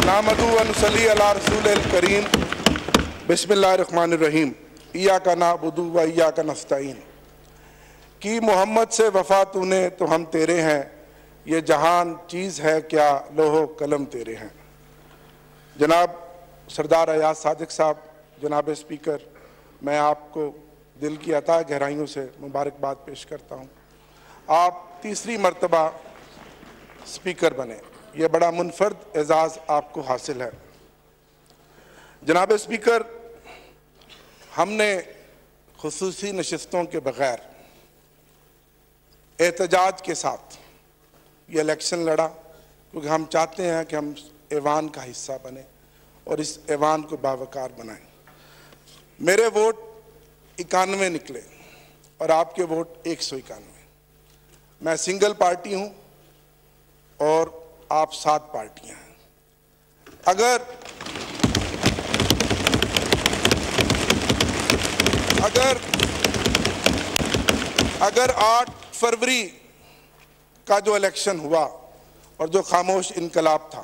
नामदू व नसल्ली अला रसूलिल करीम बिस्मिल्लाहिर्रहमानिर्रहीम इय्याका नअबुदु व इय्याका नस्तईन। कि मोहम्मद से वफ़ा तूने तो हम तेरे हैं, ये जहान चीज़ है क्या लोहो कलम तेरे हैं। जनाब सरदार अयाज सादिक साहब, जनाब स्पीकर, मैं आपको दिल की अता गहराइयों से मुबारकबाद पेश करता हूँ। आप तीसरी मर्तबा स्पीकर बने, ये बड़ा मुनफरद एजाज़ आपको हासिल है। जनाब स्पीकर, हमने खुसूसी नशिस्तों के बग़ैर एहतजाज के साथ ये इलेक्शन लड़ा, क्योंकि हम चाहते हैं कि हम ऐवान का हिस्सा बने और इस ऐवान को बावकार बनाएं। मेरे वोट 91 निकले और आपके वोट 191। मैं सिंगल पार्टी हूं और आप 7 पार्टियां हैं। अगर 8 फरवरी का जो इलेक्शन हुआ और जो खामोश इनकलाब था,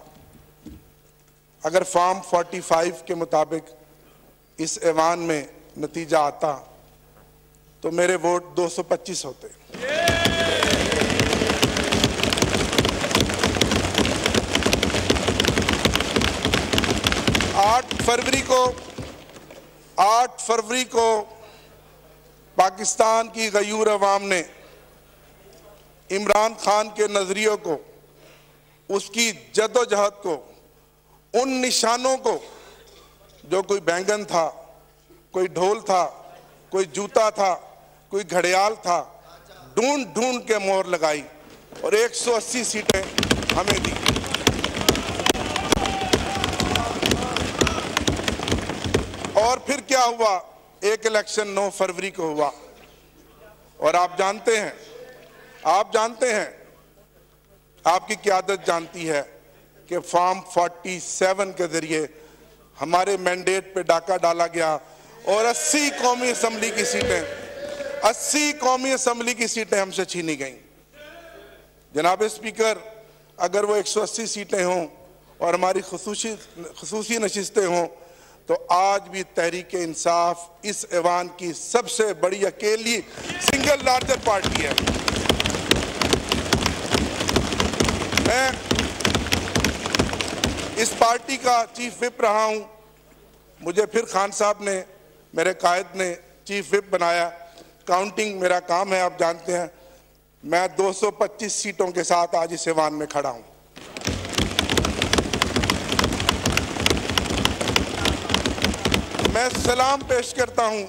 अगर फॉर्म 45 के मुताबिक इस ऐवान में नतीजा आता तो मेरे वोट 225 होते। आठ फरवरी को पाकिस्तान की गयूर अवाम ने इमरान खान के नजरियों को, उसकी जद्दोजहद को, उन निशानों को, जो कोई बैंगन था, कोई ढोल था, कोई जूता था, कोई घड़ियाल था, ढूंढ ढूंढ के मोहर लगाई और 180 सीटें हमें दी। और फिर क्या हुआ? एक इलेक्शन 9 फरवरी को हुआ और आप जानते हैं, आपकी क़यादत जानती है कि फॉर्म 47 के जरिए हमारे मैंडेट पे डाका डाला गया और 80 कौमी असम्बली की सीटें हमसे छीनी गईं। जनाब स्पीकर, अगर वो 180 सीटें हों और हमारी खुसूसी नशिस्तें हों तो आज भी तहरीक इंसाफ इस ऐवान की सबसे बड़ी अकेली सिंगल लार्जर पार्टी है। मैं इस पार्टी का चीफ विप रहा हूं। मुझे फिर खान साहब ने, मेरे कायद ने चीफ विप बनाया। काउंटिंग मेरा काम है, आप जानते हैं। मैं 225 सीटों के साथ आज इस ऐवान में खड़ा हूं। मैं सलाम पेश करता हूं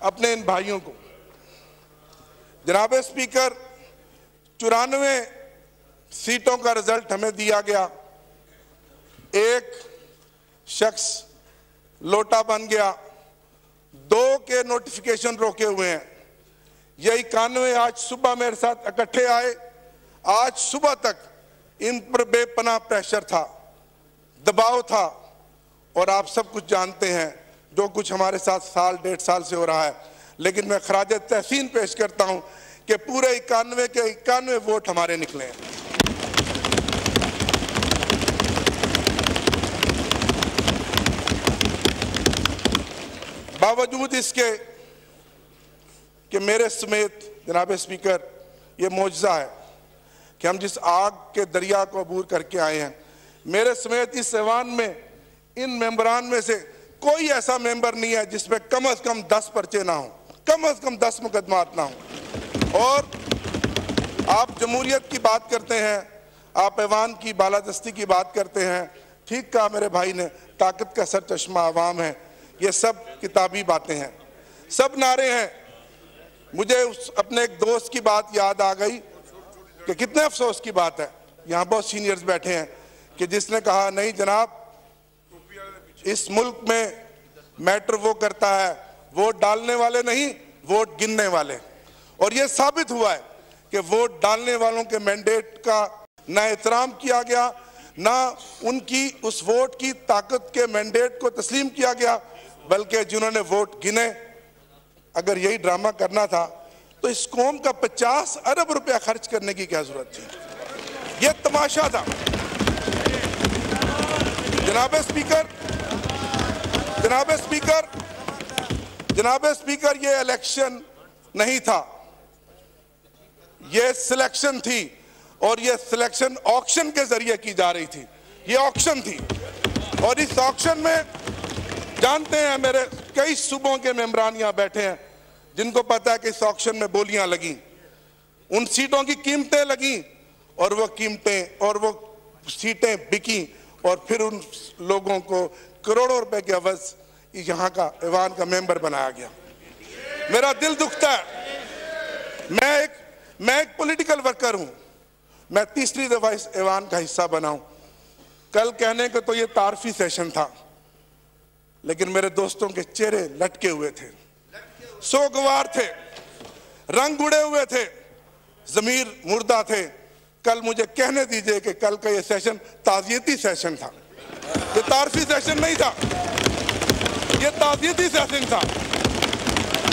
अपने इन भाइयों को। जनाब स्पीकर, 94 सीटों का रिजल्ट हमें दिया गया। एक शख्स लोटा बन गया, 2 के नोटिफिकेशन रोके हुए हैं। ये 91 आज सुबह मेरे साथ इकट्ठे आए। आज सुबह तक इन पर बेपनाह प्रेशर था, दबाव था और आप सब कुछ जानते हैं जो कुछ हमारे साथ साल 1.5 साल से हो रहा है। लेकिन मैं खराज तहसीन पेश करता हूं कि पूरे 91 के 91 वोट हमारे निकले हैं। बावजूद इसके कि मेरे समेत, जनाब स्पीकर, ये मौजज़ा है कि हम जिस आग के दरिया को अबूर करके आए हैं, मेरे समेत इस ऐवान में इन मेंबरान में से कोई ऐसा मेंबर नहीं है जिसमें कम से कम 10 पर्चे ना हो, कम से कम 10 मुकदमात ना हो। और आप जमहूरियत की बात करते हैं, आप ऐवान की बालादस्ती की बात करते हैं। ठीक कहा मेरे भाई ने, ताकत का सर चश्मा अवाम है। ये सब किताबी बातें हैं, सब नारे हैं। मुझे अपने एक दोस्त की बात याद आ गई कि कितने अफसोस की बात है, यहाँ बहुत सीनियर्स बैठे हैं, कि जिसने कहा नहीं जनाब, इस मुल्क में मैटर वो करता है वोट डालने वाले नहीं, वोट गिनने वाले। और ये साबित हुआ है कि वोट डालने वालों के मैंडेट का ना एहतराम किया गया, ना उनकी उस वोट की ताकत के मैंडेट को तस्लीम किया गया, बल्कि जिन्होंने वोट गिने, अगर यही ड्रामा करना था तो इस कौम का 50 अरब रुपया खर्च करने की क्या जरूरत थी? ये तमाशा था। जनाब स्पीकर, ये इलेक्शन नहीं था, ये सिलेक्शन थी और ये सिलेक्शन ऑक्शन के जरिए की जा रही थी। ये ऑक्शन थी और इस ऑक्शन में जानते हैं मेरे कई सूबों के मेंबरान यहाँ बैठे हैं जिनको पता है कि इस ऑक्शन में बोलियां लगी, उन सीटों की कीमतें लगी और वो कीमतें और वो सीटें बिकी और फिर उन लोगों को करोड़ों रुपए के अवज यहाँ का ऐवान का मेंबर बनाया गया। मेरा दिल दुखता है। मैं एक पॉलिटिकल वर्कर हूं, मैं तीसरी दफा इस ऐवान का हिस्सा बना हूं। कल कहने को तो ये तारफी सेशन था, लेकिन मेरे दोस्तों के चेहरे लटके हुए थे, सोगवार थे, रंग उड़े हुए थे, जमीर मुर्दा थे। कल मुझे कहने दीजिए कि कल का ये सेशन ताजियती सेशन था, ये तारफी सेशन नहीं था, ये ताजियती सेशन था,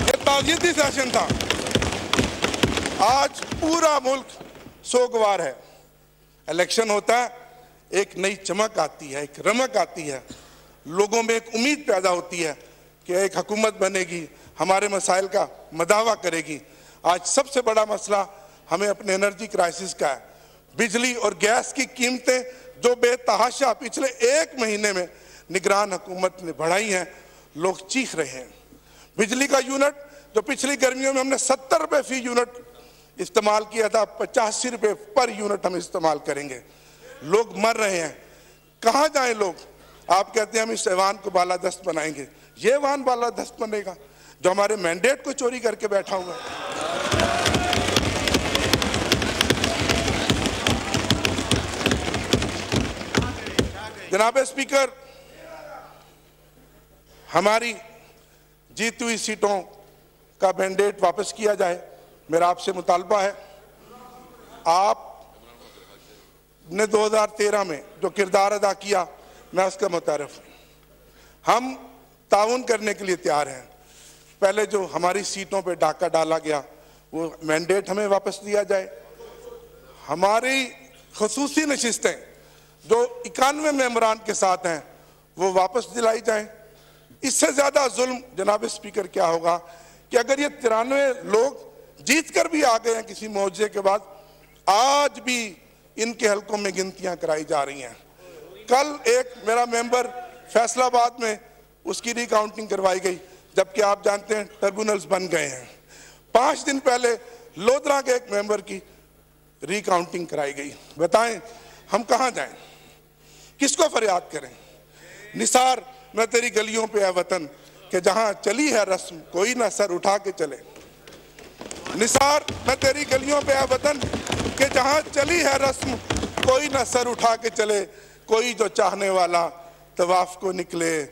ये ताजियती सेशन था। आज पूरा मुल्क सोगवार है। इलेक्शन होता है, एक नई चमक आती है, एक रमक आती है, लोगों में एक उम्मीद पैदा होती है कि एक हुकूमत बनेगी, हमारे मसाइल का मदावा करेगी। आज सबसे बड़ा मसला हमें अपने एनर्जी क्राइसिस का है। बिजली और गैस की कीमतें जो बेतहाशा पिछले एक महीने में निगरान हुकूमत ने बढ़ाई हैं, लोग चीख रहे हैं। बिजली का यूनिट जो पिछली गर्मियों में हमने 70 रुपए फी यूनिट इस्तेमाल किया था, 85 रुपए पर यूनिट हम इस्तेमाल करेंगे। लोग मर रहे हैं, कहाँ जाएं लोग? आप कहते हैं हम इस ऐवान को बालादस्त बनाएंगे। ये ऐवान बालादस्त बनेगा जो हमारे मैंडेट को चोरी करके बैठा हुआ है। जनाब स्पीकर, हमारी जीती हुई सीटों का मैंडेट वापस किया जाए, मेरा आपसे मुतालबा है। आपने 2013 में जो किरदार अदा किया, मैं उसका मुतारिफ हूं। हम ताउन करने के लिए तैयार हैं। पहले जो हमारी सीटों पे डाका डाला गया, वो मैंडेट हमें वापस दिया जाए। हमारी खसूसी नशिस्तें जो 91 मेंबरान के साथ हैं, वो वापस दिलाई जाएं। इससे ज्यादा जुल्म जनाब स्पीकर क्या होगा कि अगर ये 93 लोग जीत कर भी आ गए हैं किसी मौजे के बाद, आज भी इनके हलकों में गिनतियां कराई जा रही हैं। कल एक मेरा मेंबर फैसलाबाद में उसकी रिकाउंटिंग करवाई गई, जबकि आप जानते हैं ट्रिब्यूनल्स बन गए हैं। 5 दिन पहले लोधरा के एक मेंबर की रिकाउंटिंग कराई गई। बताएं हम कहां जाएं, किसको फरियाद करें? निसार, मैं तेरी गलियों पे है वतन कि जहां चली है रस्म कोई ना सर उठा के चले। निसार, मैं तेरी गलियों पे है वतन कि जहां चली है रस्म कोई ना सर उठा के चले। कोई जो चाहने वाला तवाफ को निकले,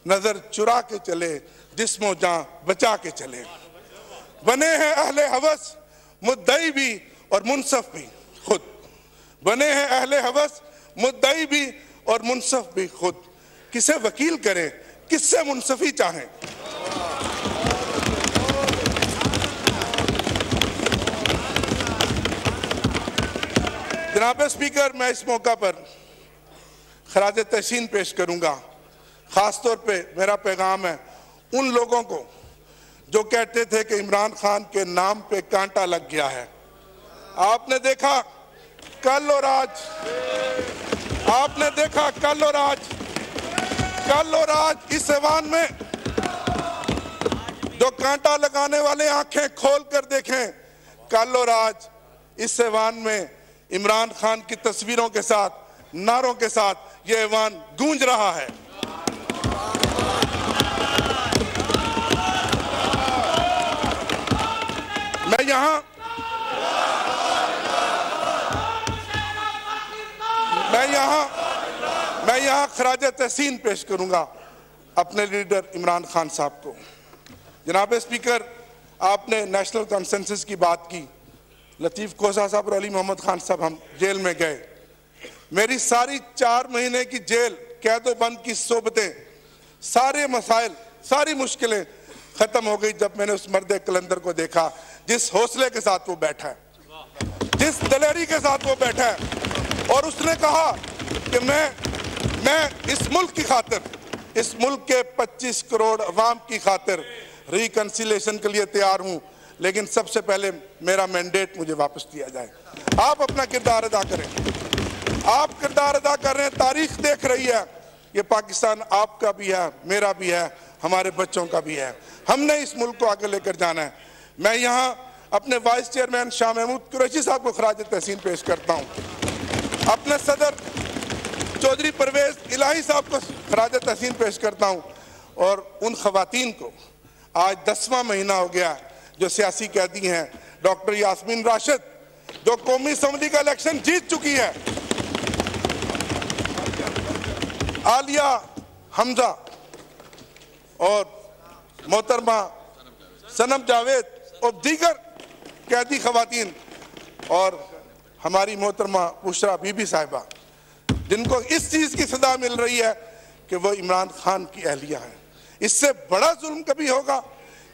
नजर चुरा के चले, जिस्मो जान बचा के चले। बने हैं अहले हवस मुद्दई भी और मुनसफ भी खुद। बने हैं अहले हवस मुद्दई भी और मुनसफ भी खुद। किसे वकील करें, किससे मुनसफी चाहें? जनाब स्पीकर, मैं इस मौका पर खराज तहसीन पेश करूंगा। खासतौर पे मेरा पैगाम है उन लोगों को जो कहते थे कि इमरान खान के नाम पे कांटा लग गया है। आपने देखा कल और आज, आपने देखा कल और आज इस ऐवान में जो कांटा लगाने वाले आंखें खोल कर देखें। कल और आज इस ऐवान में इमरान खान की तस्वीरों के साथ, नारों के साथ ये ऐवान गूंज रहा है। मैं यहाँ खराज तहसीन पेश करूंगा अपने लीडर इमरान खान साहब को। जनाब स्पीकर, आपने नेशनल कंसेंसस की बात की। लतीफ कोसा साहब और अली मोहम्मद खान साहब हम जेल में गए। मेरी सारी 4 महीने की जेल कैदो बंद की सोबतें, सारे मसाइल, सारी मुश्किलें खत्म हो गई जब मैंने उस मर्द कलंदर को देखा, जिस हौसले के साथ वो बैठा है, जिस दलेरी के साथ वो बैठा है। और उसने कहा कि मैं मैं इस मुल्क की खातिर, इस मुल्क के 25 करोड़ अवाम की खातिर रिकंसिलेशन के लिए तैयार हूं, लेकिन सबसे पहले मेरा मैंडेट मुझे वापस दिया जाए। आप अपना किरदार अदा करें, आप किरदार अदा कर रहे हैं, तारीख देख रही है, ये पाकिस्तान आपका भी है, मेरा भी है, हमारे बच्चों का भी है। हमने इस मुल्क को आगे लेकर जाना है। मैं यहाँ अपने वाइस चेयरमैन शाह महमूद कुरैशी साहब को खराज तहसीन पेश करता हूँ, अपने सदर चौधरी परवेज इलाही साहब को खराज तहसीन पेश करता हूँ, और उन खवातीन को आज 10वां महीना हो गया जो सियासी कैदी हैं, डॉक्टर यास्मीन राशिद जो कौमी असम्बली का इलेक्शन जीत चुकी है, आलिया हमजा और मोहतरमा सनम जावेद और दीगर कैदी खवातीन, और हमारी मोहतरमा बुशरा बीबी साहिबा, जिनको इस चीज़ की सजा मिल रही है कि वो इमरान खान की अहलिया है। इससे बड़ा जुल्म कभी होगा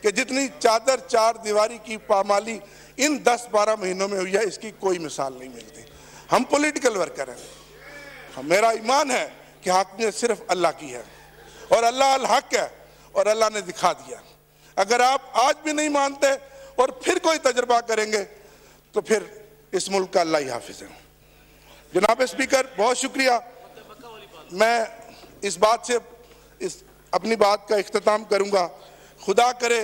कि जितनी चादर चार दीवारी की पामाली इन 10-12 महीनों में हुई है, इसकी कोई मिसाल नहीं मिलती। हम पॉलिटिकल वर्कर हैं, मेरा ईमान है कि हाकिमियत सिर्फ अल्लाह की है और अल्लाह अल हक है, और अल्लाह ने दिखा दिया। अगर आप आज भी नहीं मानते और फिर कोई तजर्बा करेंगे तो फिर इस मुल्क का अल्लाह ही हाफिज है। जनाब स्पीकर, बहुत शुक्रिया। मैं इस बात से अपनी बात का इख्तिताम करूंगा। खुदा करे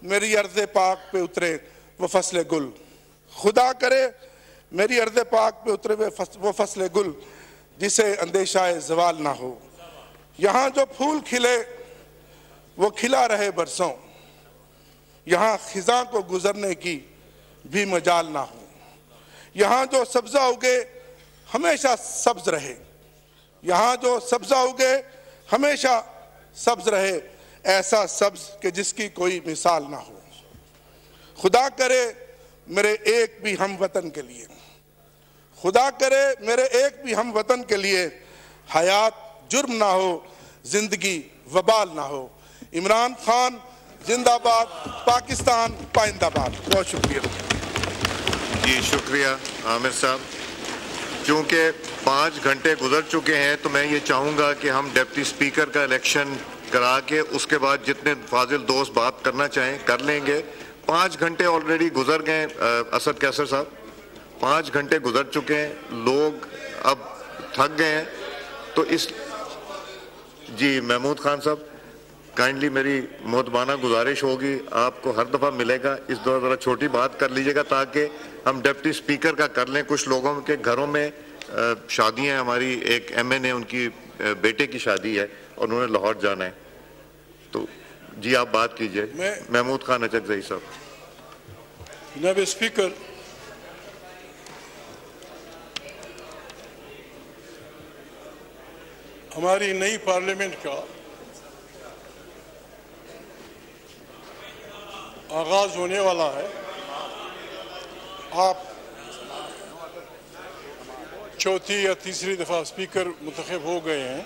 मेरी अर्ज़ पाक पे उतरे वो फसले गुल, खुदा करे मेरी अर्ज़ पाक पे उतरे वो फसले गुल जिसे अंदेशाए ज़वाल ना हो। यहाँ जो फूल खिले वो खिला रहे बरसों, यहाँ खिज़ां को गुजरने की भी मजाल ना हो। यहाँ जो सब्ज़ा उगे हमेशा सब्ज रहे, यहाँ जो सब्ज़ा उगे हमेशा सब्ज रहे, ऐसा सब्ज कि जिसकी कोई मिसाल ना हो। खुदा करे मेरे एक भी हम वतन के लिए, खुदा करे मेरे एक भी हम वतन के लिए हयात जुर्म ना हो, जिंदगी वबाल ना हो। इमरान खान जिंदाबाद, पाकिस्तान पाइंदाबाद। बहुत शुक्रिया जी। शुक्रिया आमिर साहब। क्योंकि 5 घंटे गुजर चुके हैं तो मैं ये चाहूँगा कि हम डिप्टी स्पीकर का इलेक्शन करा के उसके बाद जितने फाजिल दोस्त बात करना चाहें कर लेंगे। 5 घंटे ऑलरेडी गुजर गए। असद कैसर साहब, 5 घंटे गुजर चुके हैं, लोग अब थक गए हैं। तो इस जी महमूद खान साहब, काइंडली मेरी मोहतबाना गुजारिश होगी, आपको हर दफ़ा मिलेगा, इस दौरान ज़रा छोटी बात कर लीजिएगा ताकि हम डिप्टी स्पीकर का कर लें। कुछ लोगों के घरों में शादियाँ, हमारी एक MN है, उनकी बेटे की शादी है और उन्होंने लाहौर जाना है। तो जी आप बात कीजिए। महमूद खान अचकज़ई साहब। जनाब स्पीकर, हमारी नई पार्लियामेंट का आगाज होने वाला है। आप चौथी या तीसरी दफा स्पीकर मुंतखब हो गए हैं।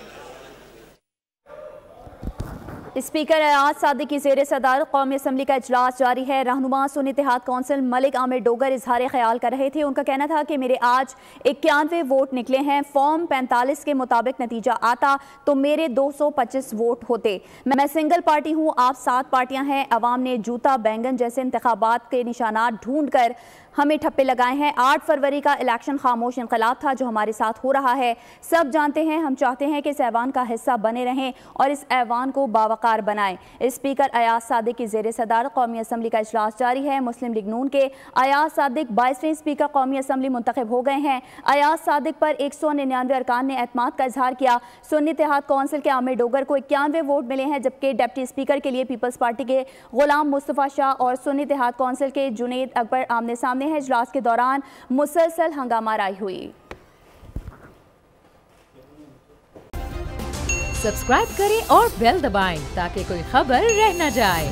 स्पीकर अयाज सादिक की ज़ेर सदारत कौमी असम्बली का इजलास जारी है। रहनुमा सुन्नी इत्तेहाद कौंसिल मलिक आमिर डोगर इजहार ख्याल कर रहे थे। उनका कहना था कि मेरे आज 91 वोट निकले हैं, फॉर्म 45 के मुताबिक नतीजा आता तो मेरे 225 वोट होते। मैं सिंगल पार्टी हूँ, आप 7 पार्टियां हैं। अवाम ने जूता बैंगन जैसे इंतखाबात के निशानात ढूंढ कर हमें ठप्पे लगाए हैं। 8 फरवरी का इलेक्शन खामोश इनकलाब था जो हमारे साथ हो रहा है, सब जानते हैं। हम चाहते हैं कि इस ऐवान का हिस्सा बने रहें और इस ऐवान को बावकार बनाएं। स्पीकर अयाज सादिक की ज़ेर सदारत कौमी असम्बली का इजलास जारी है। मुस्लिम लीग नून के अयाज सादिक 22वें स्पीकर कौमी असम्बली मुंतखब हो गए हैं। अयाज सादिक पर 199 अरकान ने एतमाद का इजहार किया। सुन्नी इत्तेहाद कौंसिल के आमिर डोगर को 91 वोट मिले हैं, जबकि डिप्टी स्पीकर के लिए पीपल्स पार्टी के गुलाम मुस्तफ़ा शाह और सुन्नी इत्तेहाद कौंसिल के जुनैद अकबर आमने सामने है। इजलास के दौरान मुसलसल हंगामा राई हुई। सब्सक्राइब करें और बेल दबाएं ताकि कोई खबर रह न जाए।